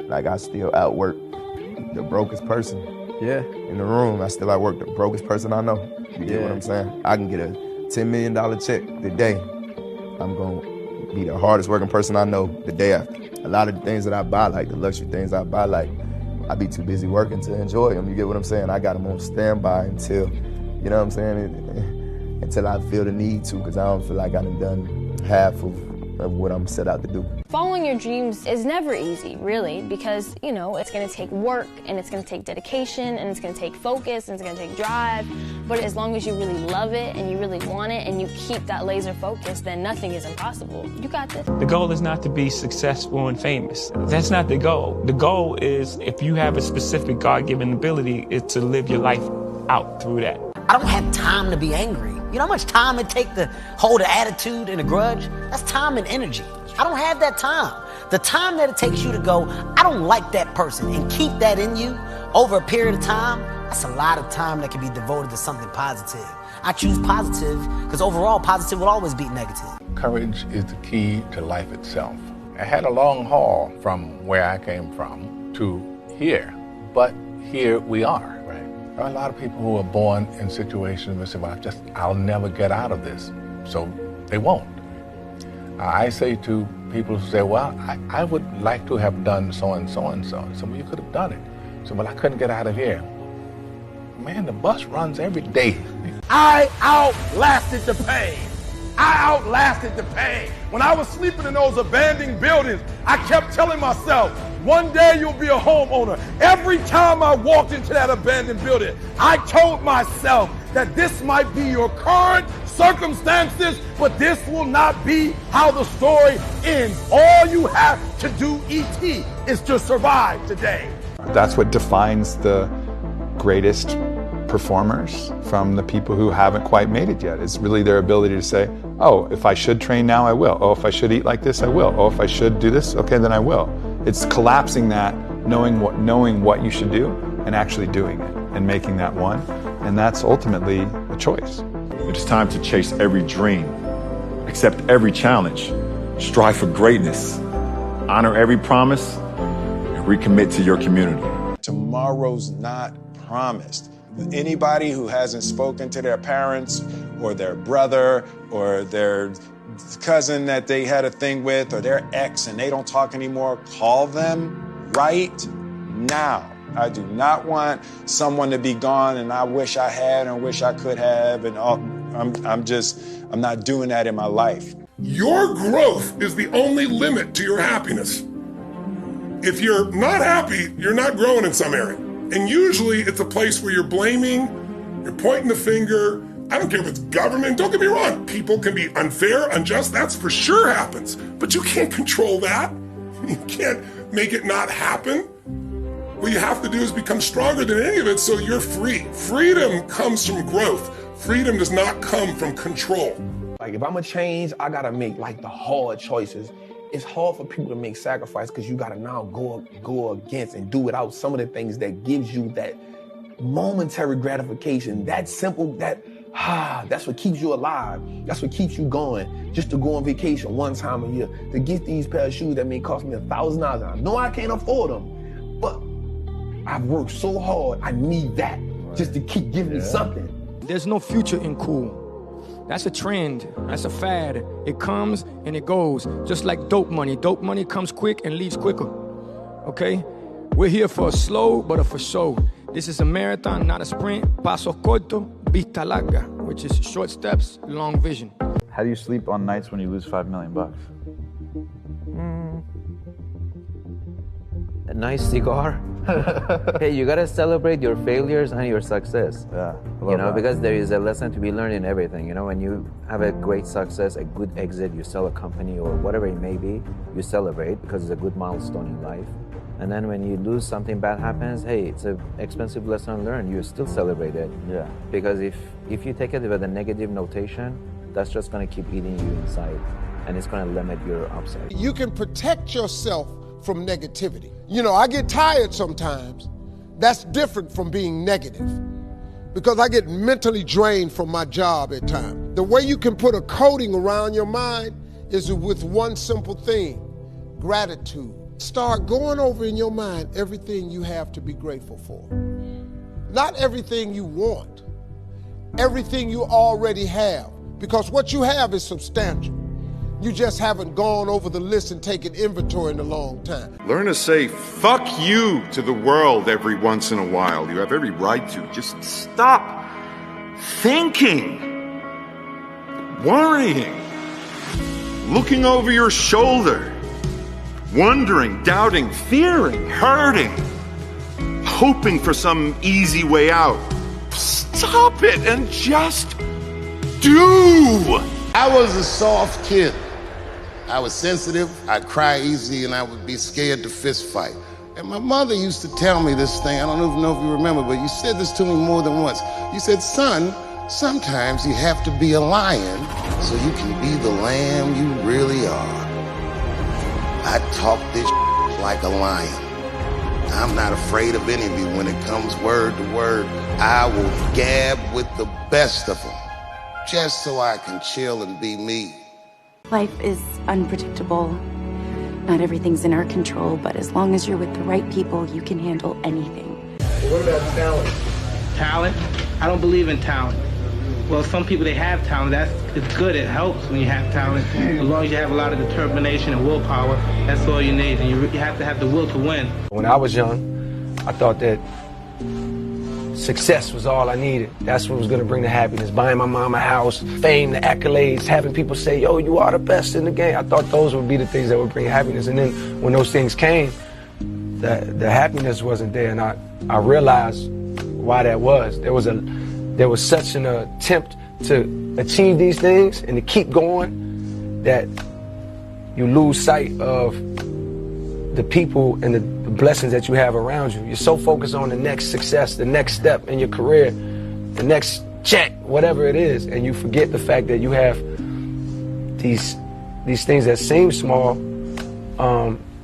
Like, I still outwork the brokest person in the room. I still outwork the brokest person I know. You get what I'm saying? I can get a $10 million check today. I'm going to be the hardest working person I know the day after. A lot of the things that I buy, like the luxury things I buy, like, I be too busy working to enjoy them. You get what I'm saying? I got them on standby until, you know what I'm saying? Until I feel the need to, because I don't feel like I've done half of what I'm set out to do. Following your dreams is never easy, really, because, you know, it's going to take work, and it's going to take dedication, and it's going to take focus, and it's going to take drive. But as long as you really love it, and you really want it, and you keep that laser focus, then nothing is impossible. You got this. The goal is not to be successful and famous. That's not the goal. The goal is, if you have a specific God-given ability, is to live your life out through that. I don't have time to be angry. You know how much time it takes to hold an attitude and a grudge? That's time and energy. I don't have that time. The time that it takes you to go, I don't like that person, and keep that in you over a period of time, that's a lot of time that can be devoted to something positive. I choose positive because overall positive will always beat negative. Courage is the key to life itself. I had a long haul from where I came from to here, but here we are. There are a lot of people who are born in situations where they say, well, I'll never get out of this, so they won't. I say to people who say, well, I would like to have done so and so and so. So, well, you could have done it. So, well, I couldn't get out of here. Man, the bus runs every day. I outlasted the pain. I outlasted the pain. When I was sleeping in those abandoned buildings, I kept telling myself, one day you'll be a homeowner. Every time I walked into that abandoned building, I told myself that this might be your current circumstances, but this will not be how the story ends. All you have to do, E.T., is to survive today. That's what defines the greatest performers from the people who haven't quite made it yet. It's really their ability to say, oh, if I should train now, I will. Oh, if I should eat like this, I will. Oh, if I should do this, okay, then I will. It's collapsing that, knowing what you should do, and actually doing it, and making that one. And that's ultimately a choice. It is time to chase every dream, accept every challenge, strive for greatness, honor every promise, and recommit to your community. Tomorrow's not promised. Anybody who hasn't spoken to their parents or their brother or their cousin that they had a thing with or their ex and they don't talk anymore, call them right now. I do not want someone to be gone and I wish I had and wish I could have, and I'm not doing that in my life. Your growth is the only limit to your happiness. If you're not happy, you're not growing in some area. And usually it's a place where you're blaming, you're pointing the finger. I don't care if it's government, don't get me wrong. People can be unfair, unjust, that's for sure happens. But you can't control that. You can't make it not happen. What you have to do is become stronger than any of it so you're free. Freedom comes from growth. Freedom does not come from control. Like, if I'm gonna change, I gotta make like the hard choices. It's hard for people to make sacrifice because you gotta now go against and do without some of the things that gives you that momentary gratification, that simple, that's what keeps you alive. That's what keeps you going. Just to go on vacation one time a year, to get these pair of shoes that may cost me $1,000. I know I can't afford them, but I've worked so hard, I need that just to keep giving me something. There's no future in cool. That's a trend, that's a fad. It comes and it goes, just like dope money. Dope money comes quick and leaves quicker, okay? We're here for a slow, but a for show. This is a marathon, not a sprint. Paso corto, vista larga, which is short steps, long vision. How do you sleep on nights when you lose $5 million? A nice cigar. Hey, you gotta celebrate your failures and your success. Yeah, you know, because there is a lesson to be learned in everything. You know, when you have a great success, a good exit, you sell a company or whatever it may be, you celebrate because it's a good milestone in life. And then when you lose, something bad happens, hey, it's an expensive lesson learned. You still celebrate it. Yeah. Because if you take it with a negative notation, that's just gonna keep eating you inside, and it's gonna limit your upside. You can protect yourself from negativity. You know, I get tired sometimes. That's different from being negative because I get mentally drained from my job at times. The way you can put a coating around your mind is with one simple thing: gratitude. Start going over in your mind everything you have to be grateful for. Not everything you want, everything you already have. Because what you have is substantial. You just haven't gone over the list and taken inventory in a long time. Learn to say fuck you to the world every once in a while. You have every right to. Just stop thinking, worrying, looking over your shoulder, wondering, doubting, fearing, hurting, hoping for some easy way out. Stop it and just do. I was a soft kid. I was sensitive, I'd cry easy, and I would be scared to fist fight. And my mother used to tell me this thing, I don't even know if you remember, but you said this to me more than once. You said, son, sometimes you have to be a lion so you can be the lamb you really are. I talk this like a lion. I'm not afraid of any of you. When it comes word to word, I will gab with the best of them, just so I can chill and be me. Life is unpredictable. Not everything's in our control, but as long as you're with the right people, you can handle anything. What about talent? Talent? I don't believe in talent. Well, some people, they have talent. It's good. It helps when you have talent. As long as you have a lot of determination and willpower, that's all you need. And you have to have the will to win. When I was young, I thought that success was all I needed. That's what was going to bring the happiness. Buying my mom a house, fame, the accolades, having people say, yo, you are the best in the game. I thought those would be the things that would bring happiness. And then when those things came, the happiness wasn't there. And I realized why that was. There was such an attempt to achieve these things and to keep going that you lose sight of the people and the blessings that you have around you. You're so focused on the next success, the next step in your career, the next check, whatever it is, and you forget the fact that you have these things that seem small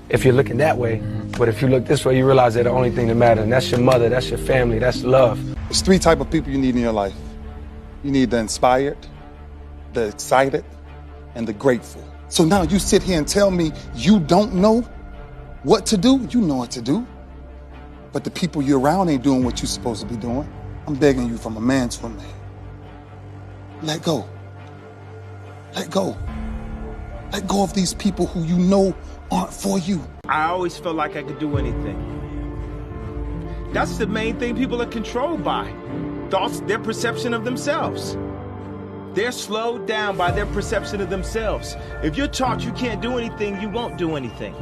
if you're looking that way. But if you look this way, you realize they're the only thing that matters, and that's your mother, that's your family, that's love. There's three types of people you need in your life. You need the inspired, the excited, and the grateful. So now you sit here and tell me you don't know what to do? You know what to do. But the people you're around ain't doing what you're supposed to be doing. I'm begging you from a man to a man. Let go. Let go. Let go of these people who you know aren't for you. I always felt like I could do anything. That's the main thing people are controlled by. Thoughts, their perception of themselves. They're slowed down by their perception of themselves. If you're taught you can't do anything, you won't do anything.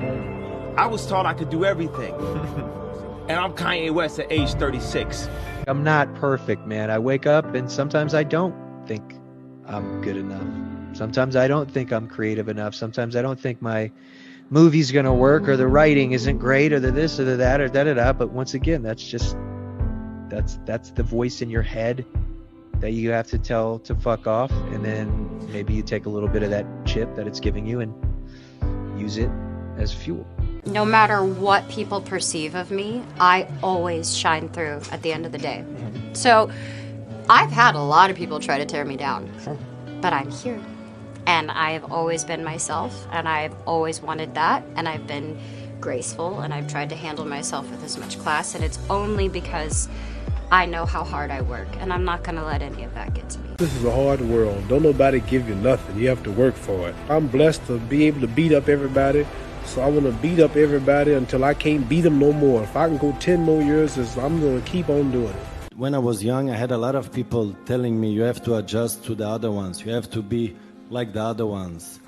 I was taught I could do everything. And I'm Kanye West at age 36. I'm not perfect, man. I wake up and sometimes I don't think I'm good enough. Sometimes I don't think I'm creative enough. Sometimes I don't think my movie's going to work, or the writing isn't great, or the this or the that or da-da-da. But once again, that's the voice in your head that you have to tell to fuck off. And then maybe you take a little bit of that chip that it's giving you and use it as fuel. No matter what people perceive of me, I always shine through at the end of the day. So I've had a lot of people try to tear me down, but I'm here. And I've always been myself, and I've always wanted that, and I've been graceful, and I've tried to handle myself with as much class, and it's only because I know how hard I work, and I'm not going to let any of that get to me. This is a hard world. Don't nobody give you nothing. You have to work for it. I'm blessed to be able to beat up everybody. So I want to beat up everybody until I can't beat them no more. If I can go 10 more years, I'm going to keep on doing it. When I was young, I had a lot of people telling me you have to adjust to the other ones. You have to be like the other ones.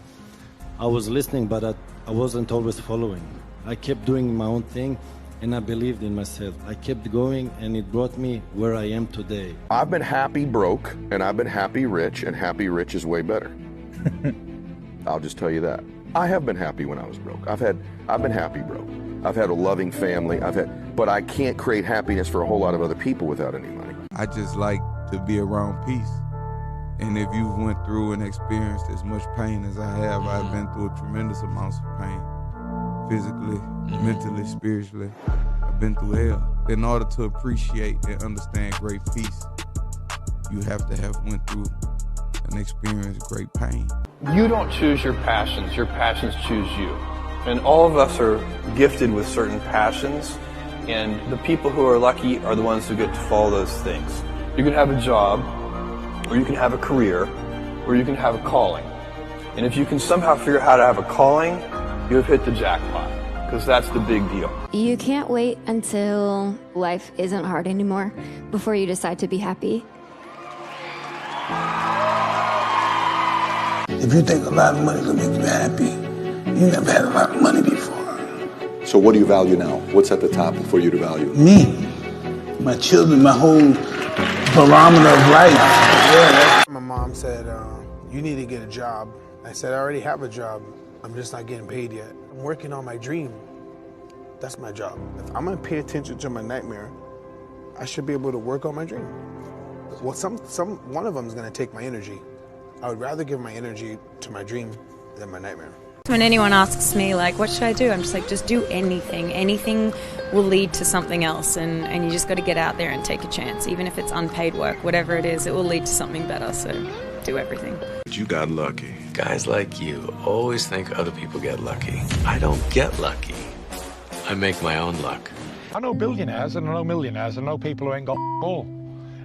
I was listening, but I wasn't always following. I kept doing my own thing, and I believed in myself. I kept going, and it brought me where I am today. I've been happy broke, and I've been happy rich, and happy rich is way better. I'll just tell you that. I have been happy when I was broke. I've been happy broke. I've had a loving family. But I can't create happiness for a whole lot of other people without any money. I just like to be around peace. And if you went through and experienced as much pain as I have, I've been through a tremendous amounts of pain. Physically, mentally, spiritually. I've been through hell. In order to appreciate and understand great peace, you have to have went through and experienced great pain. You don't choose your passions choose you. And all of us are gifted with certain passions, and the people who are lucky are the ones who get to follow those things. You can have a job, or you can have a career, or you can have a calling. And if you can somehow figure out how to have a calling, you have hit the jackpot, because that's the big deal. You can't wait until life isn't hard anymore before you decide to be happy. If you think a lot of money will make you happy, you never had a lot of money before. So what do you value now? What's at the top for you to value? Me, my children, my whole barometer of life. Yeah. My mom said, you need to get a job. I said, I already have a job. I'm just not getting paid yet. I'm working on my dream. That's my job. If I'm gonna pay attention to my nightmare, I should be able to work on my dream. Well, one of them is gonna take my energy. I would rather give my energy to my dream than my nightmare. When anyone asks me, like, what should I do? I'm just like, just do anything. Anything will lead to something else, and you just got to get out there and take a chance. Even if it's unpaid work, whatever it is, it will lead to something better, so do everything. You got lucky. Guys like you always think other people get lucky. I don't get lucky. I make my own luck. I know billionaires and I know millionaires and I know people who ain't got all.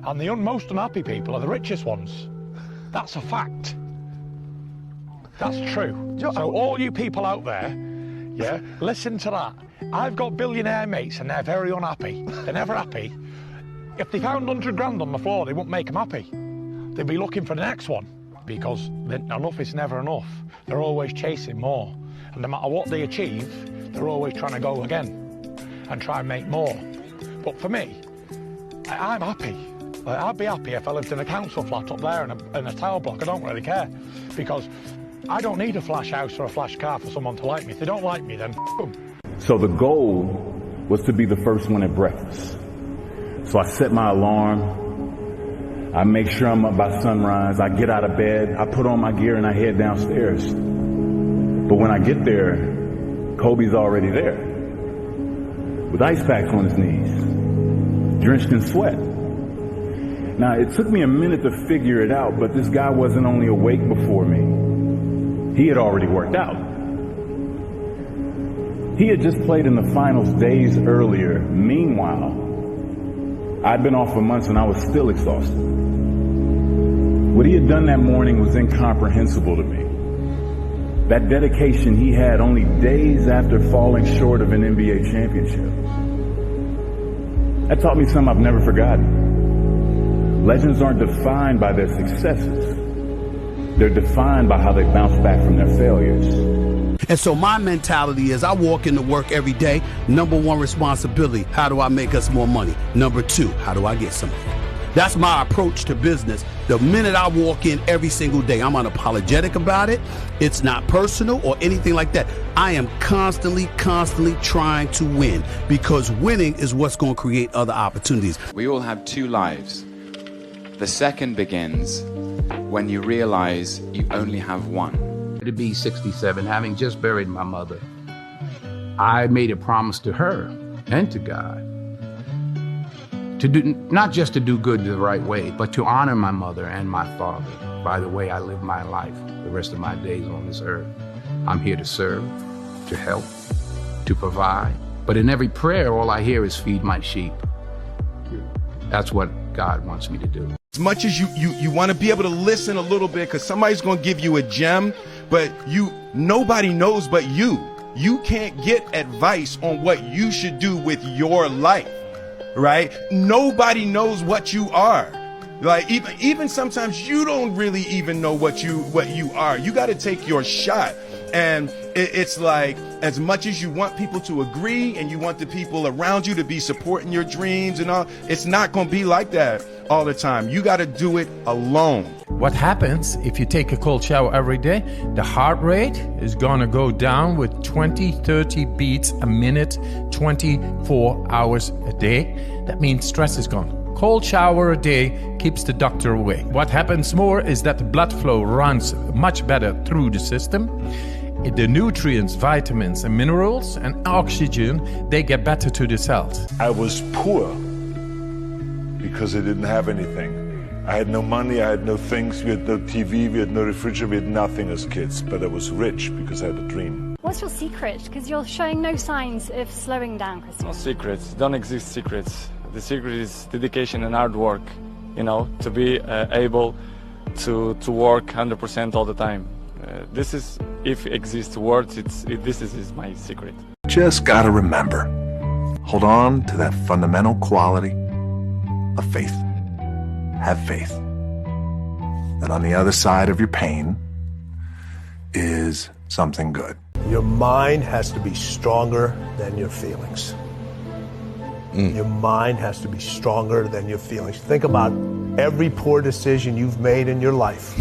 And the most unhappy people are the richest ones. That's a fact. That's true. So all you people out there, yeah, listen to that. I've got billionaire mates and they're very unhappy. They're never happy. If they found 100 grand on the floor, they wouldn't make them happy. They'd be looking for the next one because enough is never enough. They're always chasing more. And no matter what they achieve, they're always trying to go again and try and make more. But for me, I'm happy. I'd be happy if I lived in a council flat up there in a tower block. I don't really care because I don't need a flash house or a flash car for someone to like me. If they don't like me, then f*** them. So the goal was to be the first one at breakfast. So I set my alarm. I make sure I'm up by sunrise. I get out of bed. I put on my gear and I head downstairs. But when I get there, Kobe's already there with ice packs on his knees, drenched in sweat. Now, it took me a minute to figure it out, but this guy wasn't only awake before me. He had already worked out. He had just played in the finals days earlier. Meanwhile, I'd been off for months and I was still exhausted. What he had done that morning was incomprehensible to me. That dedication he had only days after falling short of an NBA championship. That taught me something I've never forgotten. Legends aren't defined by their successes. They're defined by how they bounce back from their failures. And so my mentality is I walk into work every day. Number one responsibility, how do I make us more money? Number two, how do I get some money? That's my approach to business. The minute I walk in every single day, I'm unapologetic about it. It's not personal or anything like that. I am constantly trying to win because winning is what's going to create other opportunities. We all have two lives. The second begins when you realize you only have one. To be 67, having just buried my mother, I made a promise to her and to God to do, not just to do good the right way, but to honor my mother and my father by the way I live my life the rest of my days on this earth. I'm here to serve, to help, to provide. But in every prayer, all I hear is feed my sheep. That's what God wants me to do. As much as you want to be able to listen a little bit because somebody's going to give you a gem, but nobody knows but you. You can't get advice on what you should do with your life, right? Nobody knows what you are. Like even sometimes you don't really even know what you are. You got to take your shot. And it's like, as much as you want people to agree and you want the people around you to be supporting your dreams and all, it's not going to be like that all the time. You got to do it alone. What happens if you take a cold shower every day? The heart rate is going to go down with 20-30 beats a minute, 24 hours a day. That means stress is gone. Cold shower a day keeps the doctor away. What happens more is that the blood flow runs much better through the system. The nutrients, vitamins and minerals and oxygen, they get better to the cells. I was poor because I didn't have anything. I had no money, I had no things, we had no TV, we had no refrigerator, we had nothing as kids. But I was rich because I had a dream. What's your secret? Because you're showing no signs of slowing down, Christopher. No secrets. Don't exist secrets. The secret is dedication and hard work. You know, to be able to work 100% all the time. This is, if exists words, this is my secret. Just gotta remember, hold on to that fundamental quality of faith. Have faith. And on the other side of your pain is something good. Your mind has to be stronger than your feelings. Your mind has to be stronger than your feelings. Think about every poor decision you've made in your life.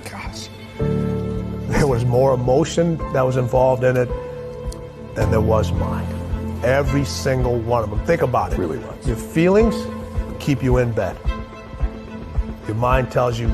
Gosh. There was more emotion that was involved in it than there was mind. Every single one of them. Think about it. Really was. Your feelings keep you in bed. Your mind tells you,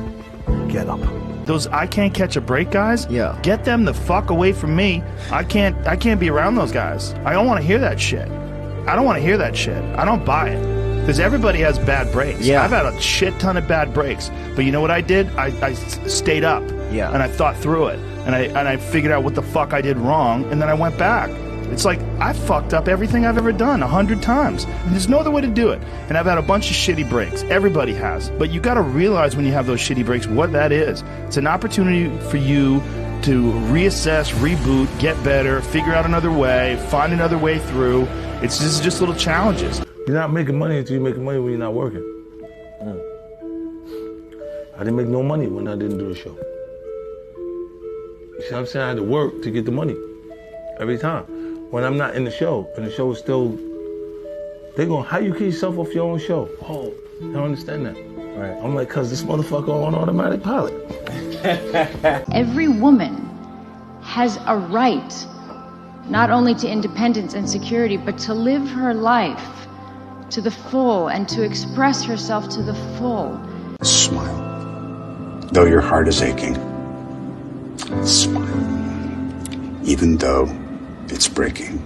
get up. Those I can't catch a break guys, get them the fuck away from me. I can't be around those guys. I don't want to hear that shit. I don't want to hear that shit. I don't buy it. Because everybody has bad breaks. Yeah. I've had a shit ton of bad breaks. But you know what I did? I stayed up. Yeah. And I thought through it. And I figured out what the fuck I did wrong. And then I went back. It's like, I fucked up everything I've ever done 100 times. And there's no other way to do it. And I've had a bunch of shitty breaks. Everybody has. But you got to realize when you have those shitty breaks what that is. It's an opportunity for you to reassess, reboot, get better, figure out another way, find another way through. It's just little challenges. You're not making money until you're making money when you're not working. I didn't make no money when I didn't do the show. You see what I'm saying? I had to work to get the money every time. When I'm not in the show, and the show is still, they going, how you keep yourself off your own show? Oh, I don't understand that. Right. I'm like, cause this motherfucker on automatic pilot. Every woman has a right, not only to independence and security, but to live her life to the full and to express herself to the full. Smile. Though your heart is aching, smile. Even though it's breaking.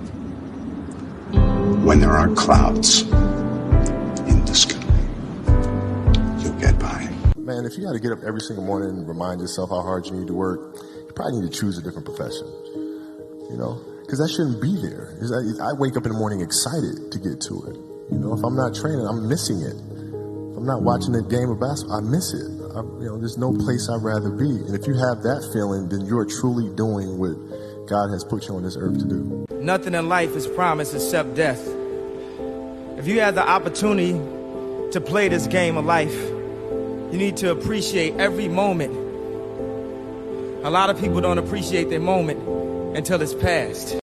When there aren't clouds in the sky, you'll get by. Man, if you got to get up every single morning and remind yourself how hard you need to work, you probably need to choose a different profession. You know, because that shouldn't be there. I wake up in the morning excited to get to it. You know, if I'm not training, I'm missing it. If I'm not watching a game of basketball, I miss it. There's no place I'd rather be. And if you have that feeling, then you're truly doing what God has put you on this earth to do. Nothing in life is promised except death. If you have the opportunity to play this game of life, you need to appreciate every moment. A lot of people don't appreciate their moment until it's past.